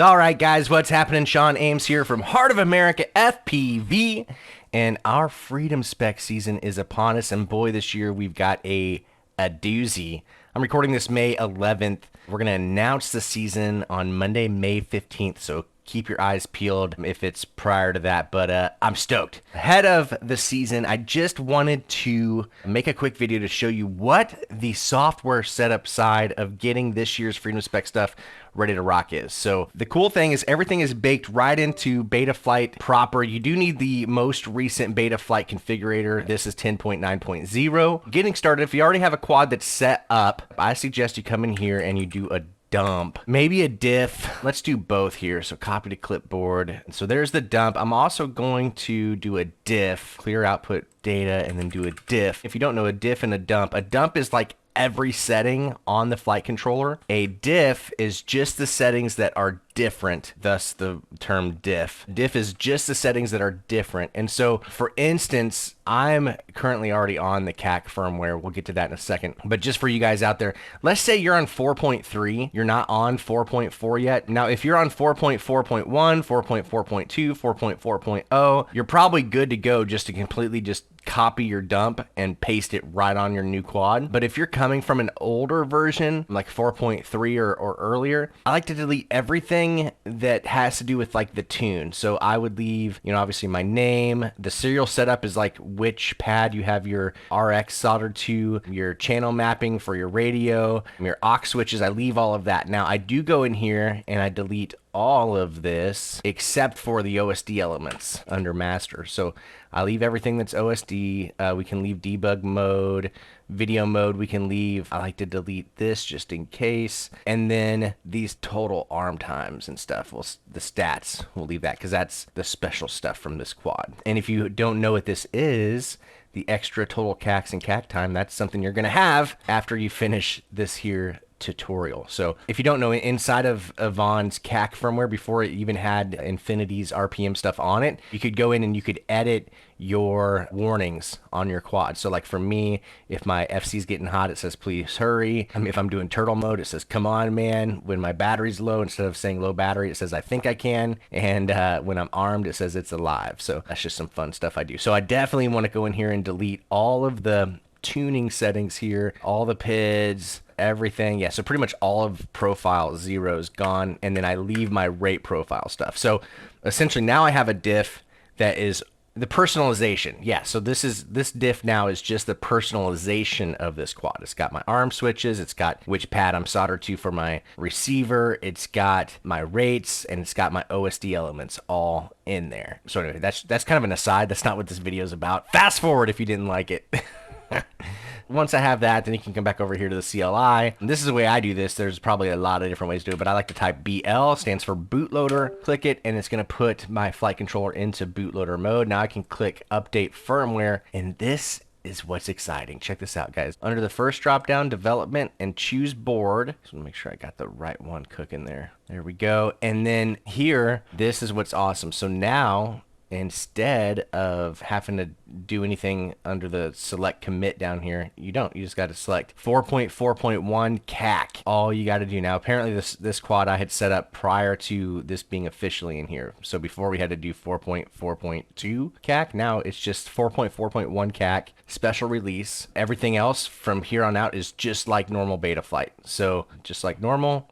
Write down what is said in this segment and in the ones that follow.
All right, guys, what's happening? Sean Ames here from Heart of America FPV, and our Freedom Spec season is upon us. And boy, this year we've got a doozy. I'm recording this May 11th. We're gonna announce the season on Monday, May 15th. So keep your eyes peeled if it's prior to that, but I'm stoked. Ahead of the season, I just wanted to make a quick video to show you what the software setup side of getting this year's Freedom Spec stuff ready to rock is. So the cool thing is everything is baked right into Betaflight proper. You do need the most recent Betaflight configurator. This is 10.9.0. Getting started, if you already have a quad that's set up, I suggest you come in here and you do a dump, maybe a diff. Let's do both here. So copy to clipboard. So there's the dump. I'm also going to do a diff, clear output data, and then do a diff. If you don't know a diff and a dump is like every setting on the flight controller. A diff is just the settings that are different, thus the term diff. Diff is just the settings that are different. And so, for instance, I'm currently already on the CAC firmware. We'll get to that in a second. But just for you guys out there, let's say you're on 4.3. You're not on 4.4 yet. Now, if you're on 4.4.1, 4.4.2, 4.4.0, you're probably good to go just to completely just copy your dump and paste it right on your new quad. But if you're coming from an older version, like 4.3 or earlier, I like to delete everything that has to do with like the tune. So I would leave, obviously my name. The serial setup is like which pad you have your RX soldered to, your channel mapping for your radio, your aux switches. I leave all of that. Now I do go in here and I delete all of this except for the OSD elements under master. So I leave everything that's OSD. We can leave debug mode, video mode we can leave. I like to delete this just in case. And then these total arm times and stuff, the stats, we'll leave that because that's the special stuff from this quad. And if you don't know what this is, the extra total CACs and CAC time, that's something you're gonna have after you finish this here tutorial. So if you don't know, inside of Avon's CAC firmware, before it even had Infinity's RPM stuff on it, you could go in and you could edit your warnings on your quad. So like for me, if my FC is getting hot, it says please hurry. If I'm doing turtle mode, it says come on man. When my battery's low, instead of saying low battery, it says I think I can. And when I'm armed, it says it's alive. So that's just some fun stuff I do. So I definitely want to go in here and delete all of the tuning settings here, all the PIDs, everything. Yeah, so pretty much all of profile 0 is gone, and then I leave my rate profile stuff. So essentially now I have a diff that is the personalization. Yeah, so this diff now is just the personalization of this quad. It's got my arm switches, it's got which pad I'm soldered to for my receiver, it's got my rates, and it's got my OSD elements all in there. So anyway, that's kind of an aside. That's not what this video is about. Fast forward if you didn't like it. Once I have that, then you can come back over here to the CLI. And this is the way I do this. There's probably a lot of different ways to do it, but I like to type BL, stands for bootloader. Click it, and it's going to put my flight controller into bootloader mode. Now I can click update firmware, and this is what's exciting. Check this out, guys. Under the first drop down, development, and choose board. Just want to make sure I got the right one cooking there. There we go. And then here, this is what's awesome. So now, instead of having to do anything under the select commit down here, you don't. You just got to select 4.4.1 CAC. All you got to do now. Apparently this quad I had set up prior to this being officially in here. So before we had to do 4.4.2 CAC. Now it's just 4.4.1 CAC, special release. Everything else from here on out is just like normal Betaflight. So just like normal,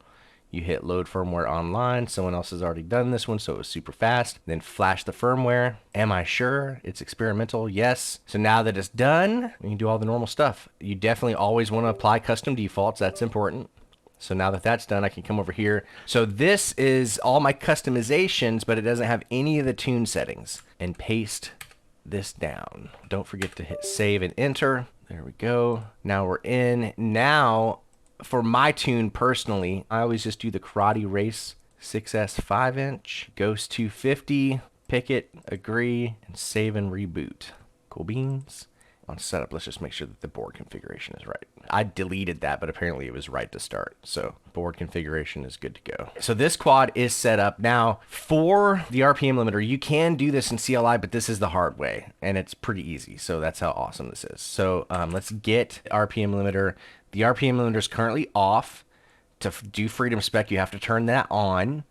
you hit load firmware online. Someone else has already done this one, so it was super fast. Then flash the firmware. Am I sure? It's experimental. Yes. So now that it's done, we can do all the normal stuff. You definitely always want to apply custom defaults. That's important. So now that that's done, I can come over here. So this is all my customizations, but it doesn't have any of the tune settings. And paste this down. Don't forget to hit save and enter. There we go. Now we're in. Now, for my tune personally, I always just do the Karate Race 6S 5-inch, Ghost 250, pick it, agree, and save and reboot. Cool beans. On setup, let's just make sure that the board configuration is right. I deleted that, but apparently it was right to start. So board configuration is good to go. So this quad is set up. Now for the RPM limiter, you can do this in CLI, but this is the hard way and it's pretty easy. So that's how awesome this is. So let's get RPM limiter. The RPM limiter is currently off. To do Freedom Spec, you have to turn that on.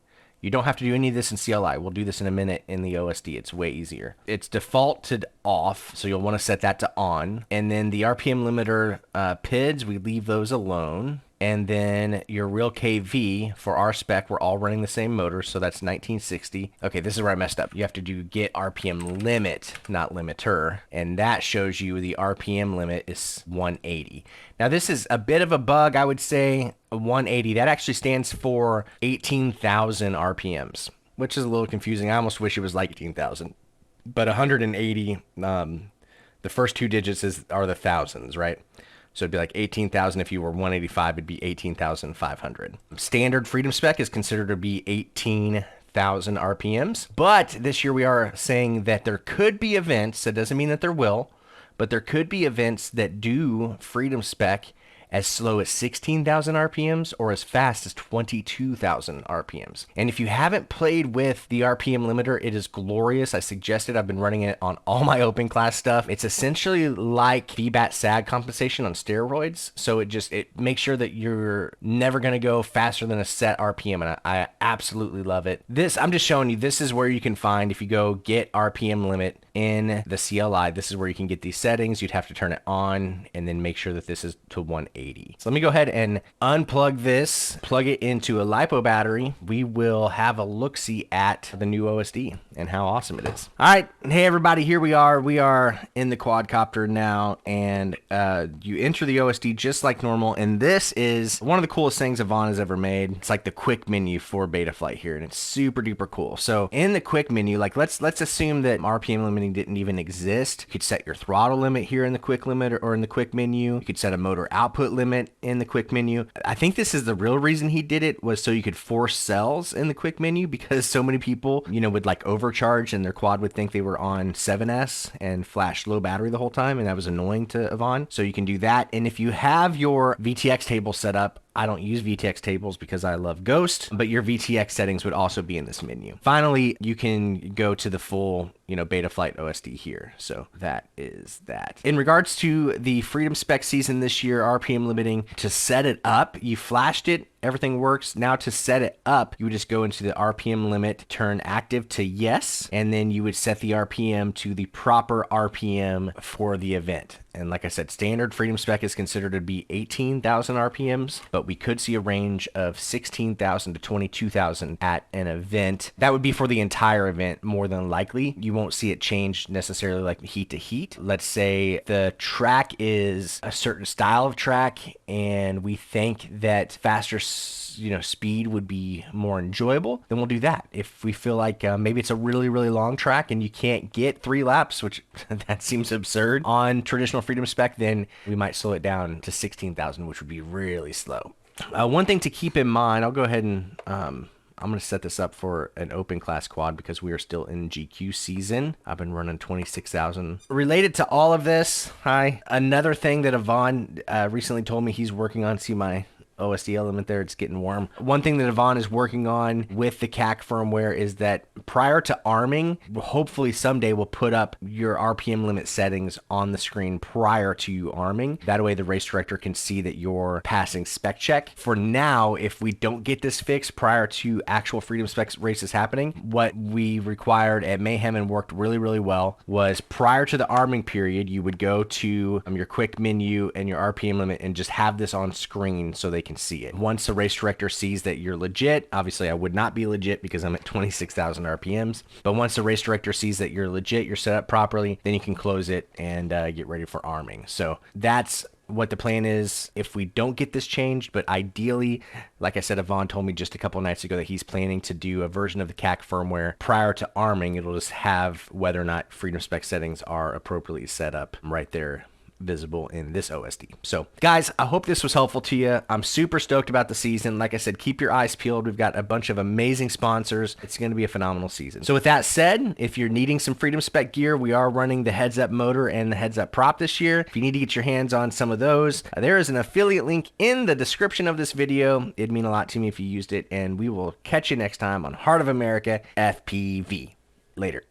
You don't have to do any of this in CLI. We'll do this in a minute in the OSD. It's way easier. It's defaulted off, so you'll want to set that to on. And then the RPM limiter PIDs, we leave those alone. And then your real KV for our spec, we're all running the same motor, so that's 1960. Okay, this is where I messed up. You have to do get RPM limit, not limiter, and that shows you the RPM limit is 180. Now this is a bit of a bug, I would say. 180, that actually stands for 18,000 RPMs, which is a little confusing. I almost wish it was like 18,000, but 180, the first two digits are the thousands, right? So it'd be like 18,000. If you were 185, it'd be 18,500. Standard Freedom Spec is considered to be 18,000 RPMs. But this year we are saying that there could be events, that doesn't mean that there will, but there could be events that do Freedom Spec as slow as 16,000 RPMs or as fast as 22,000 RPMs. And if you haven't played with the RPM limiter, it is glorious. I suggest it. I've been running it on all my open class stuff. It's essentially like VBAT SAG compensation on steroids. So it makes sure that you're never going to go faster than a set RPM. And I absolutely love it. I'm just showing you, this is where you can find, if you go get RPM limit in the CLI, this is where you can get these settings. You'd have to turn it on and then make sure that this is to 180. So let me go ahead and unplug this, plug it into a LiPo battery. We will have a look-see at the new OSD and how awesome it is. All right. Hey, everybody, here we are. We are in the quadcopter now, and you enter the OSD just like normal. And this is one of the coolest things Avon has ever made. It's like the quick menu for Betaflight here, and it's super duper cool. So in the quick menu, like let's assume that RPM limiting didn't even exist. You could set your throttle limit here in the quick limit or in the quick menu. You could set a motor output limit in the quick menu. I think this is the real reason he did it, was so you could force cells in the quick menu, because so many people, would like overcharge and their quad would think they were on 7S and flash low battery the whole time, and that was annoying to Avon. So you can do that. And if you have your VTX table set up, I don't use VTX tables because I love Ghost, but your VTX settings would also be in this menu. Finally, you can go to the full, Betaflight OSD here. So that is that. In regards to the Freedom Spec season this year, RPM limiting, to set it up, you flashed it, everything works. Now to set it up, you would just go into the RPM limit, turn active to yes, and then you would set the RPM to the proper RPM for the event. And like I said, standard Freedom Spec is considered to be 18,000 RPMs, but we could see a range of 16,000 to 22,000 at an event. That would be for the entire event, more than likely. You won't see it change necessarily like heat to heat. Let's say the track is a certain style of track, and we think that faster speed would be more enjoyable, then we'll do that. If we feel like maybe it's a really, really long track and you can't get 3 laps, which that seems absurd on traditional Freedom Spec, then we might slow it down to 16,000, which would be really slow. One thing to keep in mind, I'll go ahead and I'm going to set this up for an open class quad because we are still in GQ season. I've been running 26,000. Related to all of this, another thing that Avon recently told me he's working on, see my OSD element there, it's getting warm. One thing that Avon is working on with the CAC firmware is that prior to arming, hopefully someday we'll put up your RPM limit settings on the screen prior to you arming. That way the race director can see that you're passing spec check. For now, if we don't get this fixed prior to actual Freedom Spec races happening, what we required at Mayhem and worked really, really well was prior to the arming period, you would go to your quick menu and your RPM limit and just have this on screen so they can see it. Once the race director sees that you're legit, obviously I would not be legit because I'm at 26,000 RPMs, but once the race director sees that you're legit, you're set up properly, then you can close it and get ready for arming. So that's what the plan is if we don't get this changed. But ideally, like I said, Avon told me just a couple nights ago that he's planning to do a version of the CAC firmware prior to arming. It'll just have whether or not Freedom Spec settings are appropriately set up right there, visible in this OSD. So guys, I hope this was helpful to you. I'm super stoked about the season. Like I said, keep your eyes peeled. We've got a bunch of amazing sponsors. It's going to be a phenomenal season. So with that said, if you're needing some Freedom Spec gear, we are running the heads up motor and the heads up prop this year. If you need to get your hands on some of those, there is an affiliate link in the description of this video. It'd mean a lot to me if you used it, and we will catch you next time on Heart of America FPV. Later.